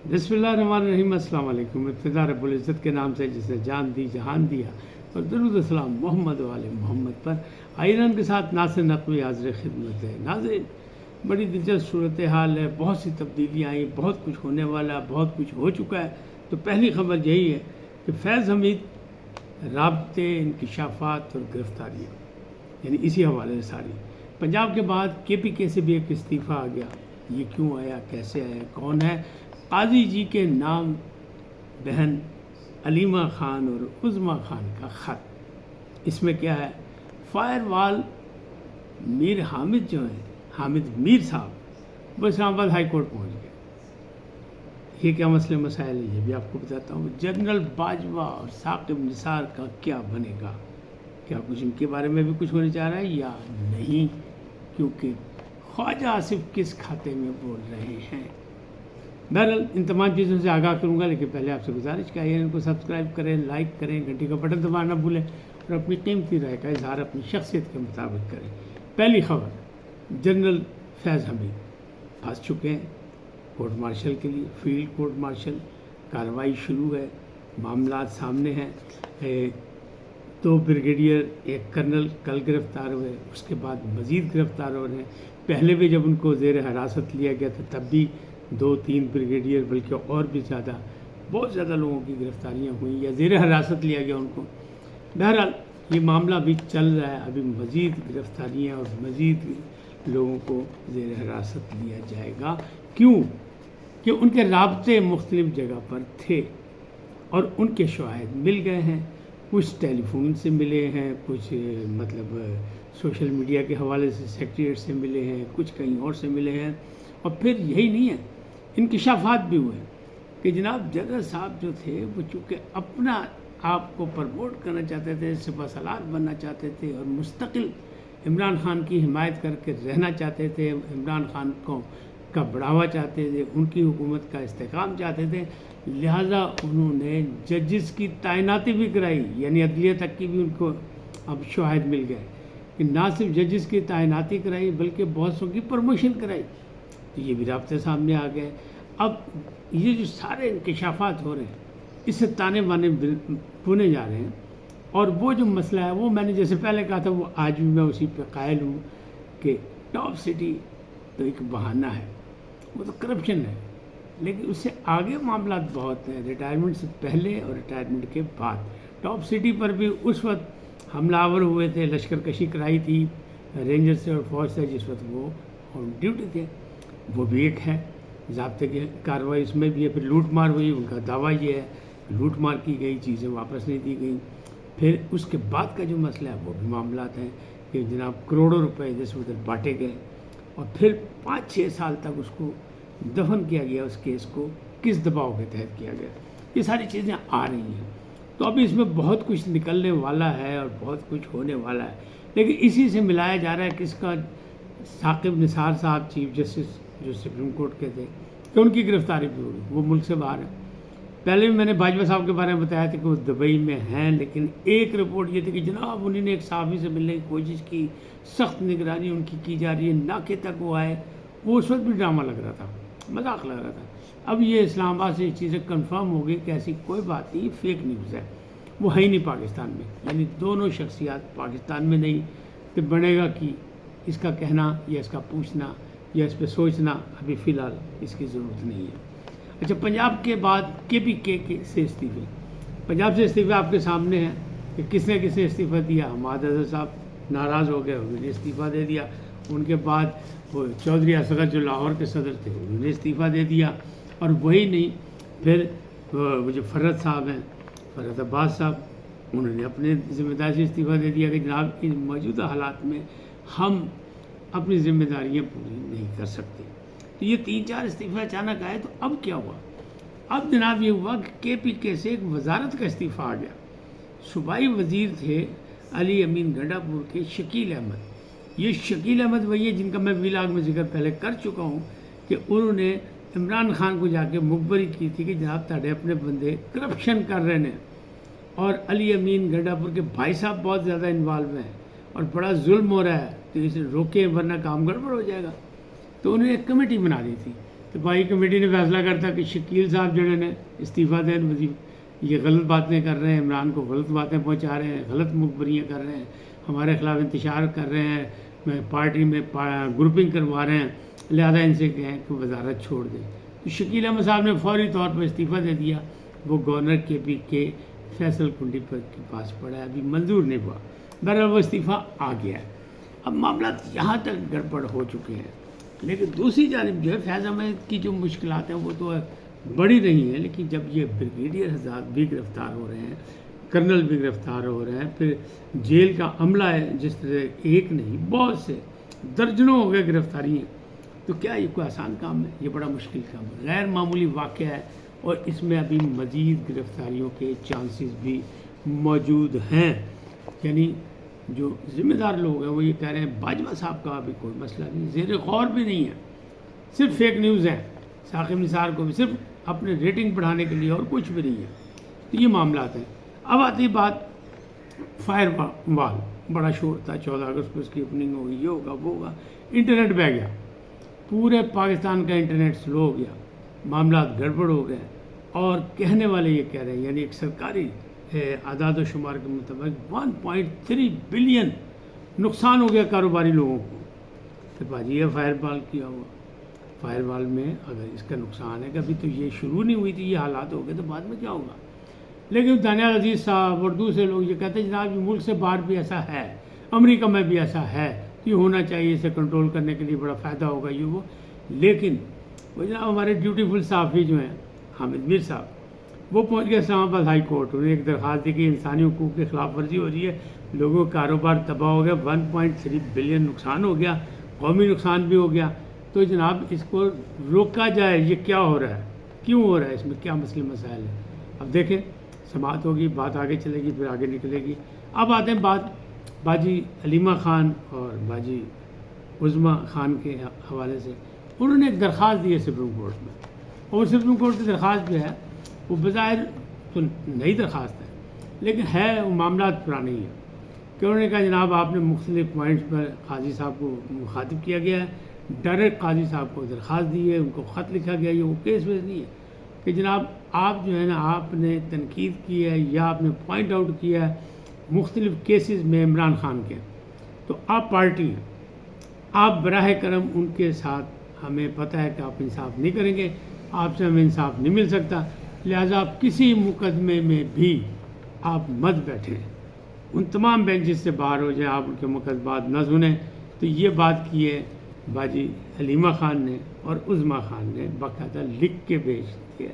بسم اللہ الرحمن الرحیم۔ السلام علیکم۔ ابتدا رب العزت کے نام سے جس نے جان دی جہان دیا، اور درود السلام محمد والے محمد پر۔ آئرن کے ساتھ ناصر نقوی حاضر خدمت ہے۔ ناظرین، بڑی دلچسپ صورتحال ہے، بہت سی تبدیلیاں آئیں، بہت کچھ ہونے والا، بہت کچھ ہو چکا ہے۔ تو پہلی خبر یہی ہے کہ فیض حمید رابطے، انکشافات اور گرفتاریاں، یعنی اسی حوالے سے ساری۔ پنجاب کے بعد کے پی کے سے بھی ایک استعفیٰ آ گیا۔ یہ کیوں آیا، کیسے آیا، کون ہے؟ قاضی جی کے نام بہن علیمہ خان اور عظمیٰ خان کا خط۔ اس میں کیا ہے؟ فائر وال میر حامد جو ہیں، حامد میر صاحب، وہ اسلام آباد ہائی کورٹ پہنچ گئے۔ یہ کیا مسئلے مسائل ہیں، یہ بھی آپ کو بتاتا ہوں۔ جنرل باجوہ اور ثاقب نثار کا کیا بنے گا؟ کیا کچھ ان کے بارے میں بھی کچھ ہونے جا رہا ہے یا نہیں؟ کیونکہ خواجہ آصف کس کھاتے میں بول رہے ہیں؟ بہرحال ان تمام چیزوں سے آگاہ کروں گا، لیکن پہلے آپ سے گزارش کہ ان کو سبسکرائب کریں، لائک کریں، گھنٹی کا بٹن دبانا نہ بھولیں، اور اپنی قیمتی رائے کا اظہار اپنی شخصیت کے مطابق کریں۔ پہلی خبر، جنرل فیض حمید پھنس چکے ہیں کورٹ مارشل کے لیے، فیلڈ کورٹ مارشل۔ کارروائی شروع ہے، معاملات سامنے ہیں۔ 2 بریگیڈیئر، 1 کرنل کل گرفتار ہوئے، اس کے بعد مزید گرفتار ہو رہے ہیں۔ پہلے بھی جب ان کو زیر حراست لیا گیا تھا تب بھی 2-3 بریگیڈیئر، بلکہ اور بھی زیادہ، بہت زیادہ لوگوں کی گرفتاریاں ہوئیں یا زیر حراست لیا گیا ان کو۔ بہرحال یہ معاملہ بھی چل رہا ہے، ابھی مزید گرفتاریاں اور مزید لوگوں کو زیر حراست لیا جائے گا۔ کیوں؟ کہ ان کے رابطے مختلف جگہ پر تھے اور ان کے شواہد مل گئے ہیں۔ کچھ ٹیلی فون سے ملے ہیں، کچھ مطلب سوشل میڈیا کے حوالے سے سیکریٹریٹ سے ملے ہیں، کچھ کہیں اور سے ملے ہیں۔ اور پھر یہی نہیں ہے، انکشافات بھی ہوئے کہ جناب جنرل صاحب جو تھے وہ چونکہ اپنا آپ کو پروموٹ کرنا چاہتے تھے، سپہ سالار بننا چاہتے تھے، اور مستقل عمران خان کی حمایت کر کے رہنا چاہتے تھے، عمران خان کا بڑھاوا چاہتے تھے، ان کی حکومت کا استحکام چاہتے تھے، لہٰذا انہوں نے ججز کی تعیناتی بھی کرائی، یعنی عدلیہ تک کی بھی ان کو اب شواہد مل گئے کہ نہ صرف ججز کی تعیناتی کرائی بلکہ بہت سو کی پروموشن کرائی۔ تو یہ بھی رابطے سامنے آ گئے۔ اب یہ جو سارے انکشافات ہو رہے ہیں، اس سے تانے بانے بنے جا رہے ہیں، اور وہ جو مسئلہ ہے وہ میں نے جیسے پہلے کہا تھا، وہ آج بھی میں اسی پہ قائل ہوں کہ ٹاپ سٹی تو ایک بہانہ ہے، وہ تو کرپشن ہے، لیکن اس سے آگے معاملات بہت ہیں، ریٹائرمنٹ سے پہلے اور ریٹائرمنٹ کے بعد۔ ٹاپ سٹی پر بھی اس وقت حملہ آور ہوئے تھے، لشکر کشی کرائی تھی رینجر سے اور فوج سے، جس وقت وہ آن ڈیوٹی تھے، وہ بھی ایک ہے ضابطے کی کارروائی، اس میں بھی ہے۔ پھر لوٹ مار ہوئی، ان کا دعویٰ یہ ہے لوٹ مار کی گئی، چیزیں واپس نہیں دی گئیں۔ پھر اس کے بعد کا جو مسئلہ ہے وہ بھی معاملات ہیں کہ جناب کروڑوں روپے ادھر ادھر بانٹے گئے، اور پھر 5-6 سال تک اس کو دفن کیا گیا، اس کیس کو کس دباؤ کے تحت کیا گیا۔ یہ ساری چیزیں آ رہی ہیں، تو ابھی اس میں بہت کچھ نکلنے والا ہے اور بہت کچھ ہونے والا ہے، لیکن اسی سے ملایا جا رہا ہے کس کا؟ ثاقب نثار صاحب، چیف جسٹس جو سپریم کورٹ کے تھے، کہ ان کی گرفتاری بھی ہوئی، وہ ملک سے باہر ہے۔ پہلے بھی میں نے باجوہ صاحب کے بارے میں بتایا تھا کہ وہ دبئی میں ہیں، لیکن ایک رپورٹ یہ تھی کہ جناب انہوں نے ایک صحافی سے ملنے کی کوشش کی، سخت نگرانی ان کی جا رہی ہے، ناکے تک وہ آئے۔ وہ اس وقت بھی ڈرامہ لگ رہا تھا، مذاق لگ رہا تھا۔ اب یہ اسلام آباد سے یہ چیزیں کنفرم ہو گئی کہ ایسی کوئی بات نہیں، فیک نیوز ہے، وہ ہے ہی نہیں پاکستان میں، یعنی دونوں شخصیات پاکستان میں نہیں، تو بنے گا کہ اس کا کہنا یا اس کا پوچھنا یا اس پہ سوچنا ابھی فی الحال اس کی ضرورت نہیں ہے۔ اچھا، پنجاب کے بعد کے پی کے سے استعفے، پنجاب سے استعفے آپ کے سامنے ہیں کہ کس نے استعفیٰ دیا۔ حماد اظہر صاحب ناراض ہو گئے، انہوں نے استعفیٰ دے دیا۔ ان کے بعد وہ چودھری اصغر جو لاہور کے صدر تھے، انہوں نے استعفیٰ دے دیا۔ اور وہی نہیں، پھر وہ جو فرد صاحب ہیں، فرد عباس صاحب، انہوں نے اپنے ذمہ داری سے استعفیٰ دے دیا کہ جناب ان موجودہ حالات میں ہم اپنی ذمہ داریاں پوری نہیں کر سکتے۔ تو یہ 3-4 استعفے اچانک آئے، تو اب کیا ہوا؟ اب جناب یہ ہوا کہ کے پی کے سے ایک وزارت کا استعفیٰ آ گیا۔ صوبائی وزیر تھے علی امین گنڈا پور کے شکیل احمد۔ یہ شکیل احمد وہی ہے جن کا میں ویلاگ میں ذکر پہلے کر چکا ہوں کہ انہوں نے عمران خان کو جا کے مخبری کی تھی کہ جناب تاڑے اپنے بندے کرپشن کر رہے ہیں، اور علی امین گنڈا پور کے بھائی صاحب بہت زیادہ انوالو ہیں اور بڑا ظلم ہو رہا ہے، تو اسے روکیں ورنہ کام گڑبڑ ہو جائے گا۔ تو انہوں نے ایک کمیٹی بنا دی تھی تو بھائی کمیٹی نے فیصلہ کرتا کہ شکیل صاحب جڑے نے استعفیٰ دیں وزیر، یہ غلط باتیں کر رہے ہیں، عمران کو غلط باتیں پہنچا رہے ہیں، غلط مخبریاں کر رہے ہیں، ہمارے خلاف انتشار کر رہے ہیں، پارٹی میں گروپنگ کروا رہے ہیں، لہذا ان سے کہیں کہ وزارت چھوڑ دیں۔ تو شکیل احمد صاحب نے فوری طور پر استعفیٰ دے دیا، وہ گورنر کے پی کے فیصل کنڈی پر کے پاس پڑا ہے، ابھی منظور نہیں ہوا، بہرحال وہ استعفیٰ آ گیا ہے۔ اب معاملات یہاں تک گڑبڑ ہو چکے ہیں، لیکن دوسری جانب جو ہے فیض احمد کی جو مشکلات ہیں وہ تو بڑی نہیں ہیں، لیکن جب یہ بریگیڈیئر حضرات بھی گرفتار ہو رہے ہیں، کرنل بھی گرفتار ہو رہے ہیں، پھر جیل کا عملہ ہے جس طرح ایک نہیں بہت سے درجنوں ہو گئے گرفتاری ہیں، تو کیا یہ کوئی آسان کام ہے؟ یہ بڑا مشکل کام ہے، غیر معمولی واقعہ ہے، اور اس میں ابھی مزید گرفتاریوں کے چانسز بھی موجود ہیں۔ یعنی جو ذمہ دار لوگ ہیں وہ یہ کہہ رہے ہیں باجوہ صاحب کا ابھی کوئی مسئلہ نہیں، زیر غور بھی نہیں ہے، صرف فیک نیوز ہے، ثاقب نثار کو بھی صرف اپنے ریٹنگ بڑھانے کے لیے، اور کچھ بھی نہیں ہے۔ تو یہ معاملات ہیں۔ اب آتی بات فائر وال، بڑا شور تھا، 14 اگست کو اس کی اوپننگ ہوگی، یہ ہوگا وہ ہوگا، انٹرنیٹ بہ گیا، پورے پاکستان کا انٹرنیٹ سلو ہو گیا، معاملات گڑبڑ ہو گئے، اور کہنے والے یہ کہہ رہے ہیں، یعنی ایک سرکاری اعداد و شمار کے مطابق 1.3 بلین نقصان ہو گیا کاروباری لوگوں کو۔ تو باجی یہ فائر وال کیا ہوا، فائر وال میں اگر اس کا نقصان ہے کہ ابھی تو یہ شروع نہیں ہوئی تھی، یہ حالات ہو گئے تو بعد میں کیا ہوگا؟ لیکن دانیال عزیز صاحب اور دوسرے لوگ یہ کہتے ہیں جناب یہ ملک سے باہر بھی ایسا ہے، امریکہ میں بھی ایسا ہے، یہ ہونا چاہیے، اسے کنٹرول کرنے کے لیے بڑا فائدہ ہوگا یہ وہ۔ لیکن وہ جناب ہمارے ڈیوٹیفل صحافی جو ہیں حامد میر صاحب، وہ پہنچ گئے اسلام آباد ہائی کورٹ، انہیں ایک درخواست دی کہ انسانی حقوق کی خلاف ورزی ہو رہی ہے، لوگوں کا کاروبار تباہ ہو گیا، 1.3 بلین نقصان ہو گیا، قومی نقصان بھی ہو گیا، تو جناب اس کو روکا جائے، یہ کیا ہو رہا ہے، کیوں ہو رہا ہے، اس میں کیا مسئلے مسائل ہیں۔ اب دیکھیں سماعت ہوگی، بات آگے چلے گی، پھر آگے نکلے گی۔ اب آتے ہیں بات باجی حلیمہ خان اور باجی عظمیٰ خان کے حوالے سے۔ انہوں نے ایک درخواست دی ہے سپریم کورٹ میں، اور سپریم کورٹ کی درخواست جو ہے وہ بظاہر تو نئی درخواست ہے، لیکن ہے وہ معاملات پرانے ہی ہیں، کہ انہوں نے کہا جناب آپ نے مختلف پوائنٹس پر قاضی صاحب کو مخاطب کیا گیا ہے، ڈائریکٹ قاضی صاحب کو درخواست دی ہے، ان کو خط لکھا گیا ہے، یہ وہ کیس ویس نہیں ہے کہ جناب آپ جو ہے نا آپ نے تنقید کی ہے یا آپ نے پوائنٹ آؤٹ کیا ہے مختلف کیسز میں عمران خان کے، تو آپ پارٹی ہیں، آپ براہ کرم ان کے ساتھ، ہمیں پتہ ہے کہ آپ انصاف نہیں کریں گے، آپ سے ہمیں انصاف نہیں مل سکتا، لہٰذا آپ کسی مقدمے میں بھی آپ مت بیٹھیں، ان تمام بینچز سے باہر ہو جائیں، آپ ان کے مقدمات نہ سنیں۔ تو یہ بات کی ہے باجی حلیمہ خان نے اور عظمیٰ خان نے، باقاعدہ لکھ کے بھیج دیا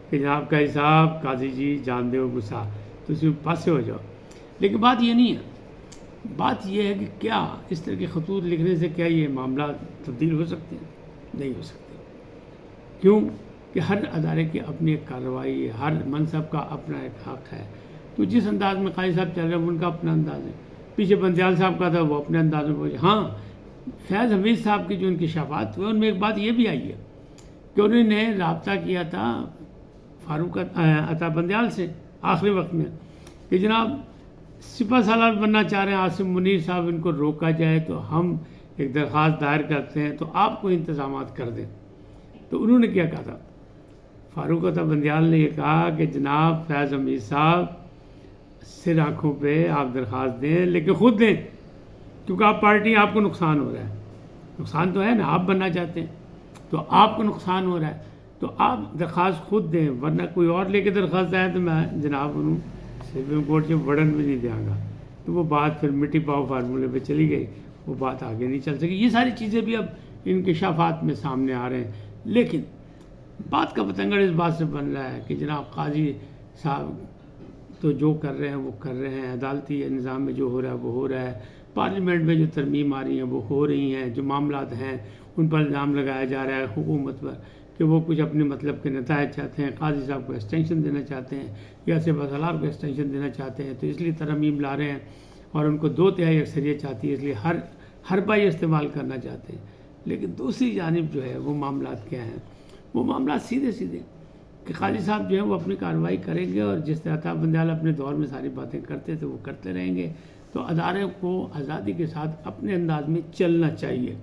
کہ جناب کا حساب قاضی جی جان دے و گسا، تو اس میں پاسے ہو جاؤ۔ لیکن بات یہ نہیں ہے، بات یہ ہے کہ کیا اس طرح کے خطوط لکھنے سے کیا یہ معاملات تبدیل ہو سکتے ہیں؟ نہیں ہو سکتے۔ کیوں کہ ہر ادارے کی اپنی ایک کارروائی ہے، ہر منصب کا اپنا ایک حق ہے، تو جس انداز میں قاضی صاحب چل رہے ہیں ان کا اپنا انداز ہے، پیچھے بندیال صاحب کا تھا وہ اپنے انداز میں پہنچے۔ ہاں فیض حمید صاحب کی جو انکشافات ہوئے ان میں ایک بات یہ بھی آئی ہے کہ انہوں نے رابطہ کیا تھا فاروق عطا بندیال سے آخری وقت میں کہ جناب سپہ سالار بننا چاہ رہے ہیں عاصم منیر صاحب، ان کو روکا جائے تو ہم ایک درخواست دائر کرتے ہیں تو آپ کو انتظامات کر دیں۔ تو انہوں نے کیا کہا تھا، فاروق عطا بندیال نے یہ کہا کہ جناب فیض حمید صاحب سر آنکھوں پہ آپ درخواست دیں، لیکن خود دیں، کیونکہ آپ پارٹی، آپ کو نقصان ہو رہا ہے، نقصان تو ہے نا، آپ بننا چاہتے ہیں تو آپ کو نقصان ہو رہا ہے، تو آپ درخواست خود دیں، ورنہ کوئی اور لے کے درخواست آئے تو میں جناب انہوں سپریم کورٹ کے بڑن بھی نہیں دیا گا۔ تو وہ بات پھر مٹی پاؤ فارمولے پہ چلی گئی، وہ بات آگے نہیں چل سکی۔ یہ ساری چیزیں بھی اب انکشافات میں سامنے آ رہے ہیں، لیکن بات کا پتنگڑ اس بات سے بن رہا ہے کہ جناب قاضی صاحب تو جو کر رہے ہیں وہ کر رہے ہیں، عدالتی نظام میں جو ہو رہا ہے وہ ہو رہا ہے، پارلیمنٹ میں جو ترمیم آ رہی ہیں وہ ہو رہی ہیں، جو معاملات ہیں ان پر الزام لگایا جا رہا ہے حکومت پر کہ وہ کچھ اپنے مطلب کے نتائج چاہتے ہیں، قاضی صاحب کو ایکسٹینشن دینا چاہتے ہیں یا سپہ سالار کو ایکسٹینشن دینا چاہتے ہیں، تو اس لیے ترمیم لا رہے ہیں اور ان کو 2/3 اکثریت چاہتی ہے، اس لیے ہر بائی استعمال کرنا چاہتے ہیں۔ لیکن دوسری جانب جو ہے وہ معاملات کیا ہیں، وہ معاملات سیدھے سیدھے کہ قاضی صاحب جو ہیں وہ اپنی کارروائی کریں گے، اور جس طرح عطا بندیال اپنے دور میں ساری باتیں کرتے تھے وہ کرتے رہیں گے۔ تو ادارے کو آزادی کے ساتھ اپنے انداز میں چلنا چاہیے،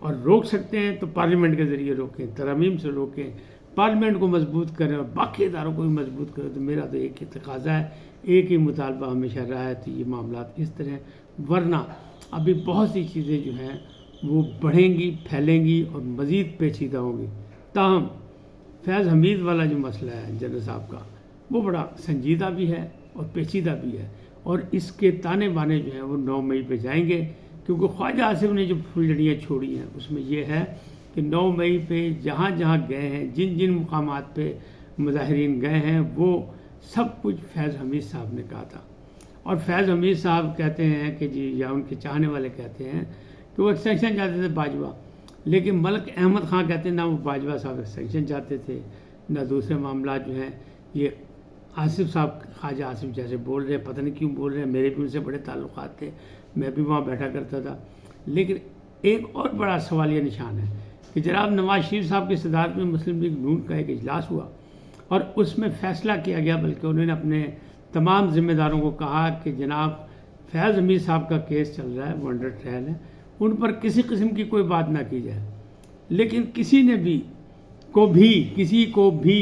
اور روک سکتے ہیں تو پارلیمنٹ کے ذریعے روکیں، ترامیم سے روکیں، پارلیمنٹ کو مضبوط کریں اور باقی اداروں کو بھی مضبوط کریں۔ تو میرا تو ایک ہی تقاضا ہے، ایک ہی مطالبہ ہمیشہ رہا ہے، تو یہ معاملات اس طرح ہیں، ورنہ ابھی بہت سی چیزیں جو ہیں وہ بڑھیں گی، پھیلیں گی اور مزید پیچیدہ ہوں گی۔ تاہم فیض حمید والا جو مسئلہ ہے جنرل صاحب کا، وہ بڑا سنجیدہ بھی ہے اور پیچیدہ بھی ہے، اور اس کے تانے بانے جو ہیں وہ 9 مئی پہ جائیں گے، کیونکہ خواجہ آصف نے جو پھلجھڑیاں چھوڑی ہیں اس میں یہ ہے کہ 9 مئی پہ جہاں جہاں گئے ہیں، جن جن مقامات پہ مظاہرین گئے ہیں، وہ سب کچھ فیض حمید صاحب نے کہا تھا۔ اور فیض حمید صاحب کہتے ہیں کہ جی، یا ان کے چاہنے والے کہتے ہیں کہ وہ ایکسٹینشن چاہتے تھے باجوہ، لیکن ملک احمد خان کہتے ہیں نہ وہ باجوہ صاحب ایکسٹینشن چاہتے تھے، نہ دوسرے معاملات جو ہیں یہ آصف صاحب، خواجہ آصف جیسے بول رہے ہیں، پتہ نہیں کیوں بول رہے ہیں، میرے بھی ان سے بڑے تعلقات تھے، میں بھی وہاں بیٹھا کرتا تھا۔ لیکن ایک اور بڑا سوالیہ نشان ہے کہ جناب نواز شریف صاحب کی صدارت میں مسلم لیگ نون کا ایک اجلاس ہوا اور اس میں فیصلہ کیا گیا، بلکہ انہوں نے اپنے تمام ذمہ داروں کو کہا کہ جناب فیض حمید صاحب کا کیس چل رہا ہے، وہ انڈر ٹرائل ہے، ان پر کسی قسم کی کوئی بات نہ کی جائے۔ لیکن کسی کو بھی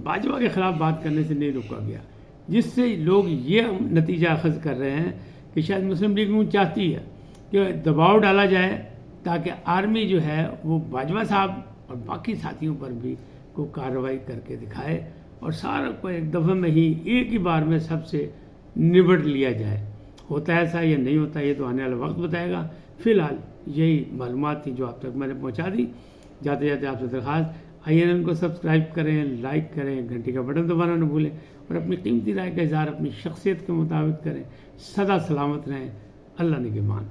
باجوہ کے خلاف بات کرنے سے نہیں روکا گیا، جس سے لوگ یہ نتیجہ اخذ کر رہے ہیں کہ شاید مسلم لیگ نون چاہتی ہے کہ دباؤ ڈالا جائے تاکہ آرمی جو ہے وہ باجوہ صاحب اور باقی ساتھیوں پر بھی کو کارروائی کر کے دکھائے اور سارا کو ایک دفعہ میں ہی ایک ہی بار میں سب سے نبٹ لیا جائے۔ ہوتا ہے ایسا یا نہیں ہوتا، یہ تو آنے والا وقت بتائے گا۔ فی الحال یہی معلومات تھی جو آپ تک میں نے پہنچا دی۔ جاتے جاتے آپ سے درخواست، INN کو سبسکرائب کریں، لائک کریں، گھنٹی کا بٹن دبانا نہ بھولیں، اور اپنی قیمتی رائے کا اظہار اپنی شخصیت کے مطابق کریں۔ سدا سلامت رہیں، اللہ نگہبان۔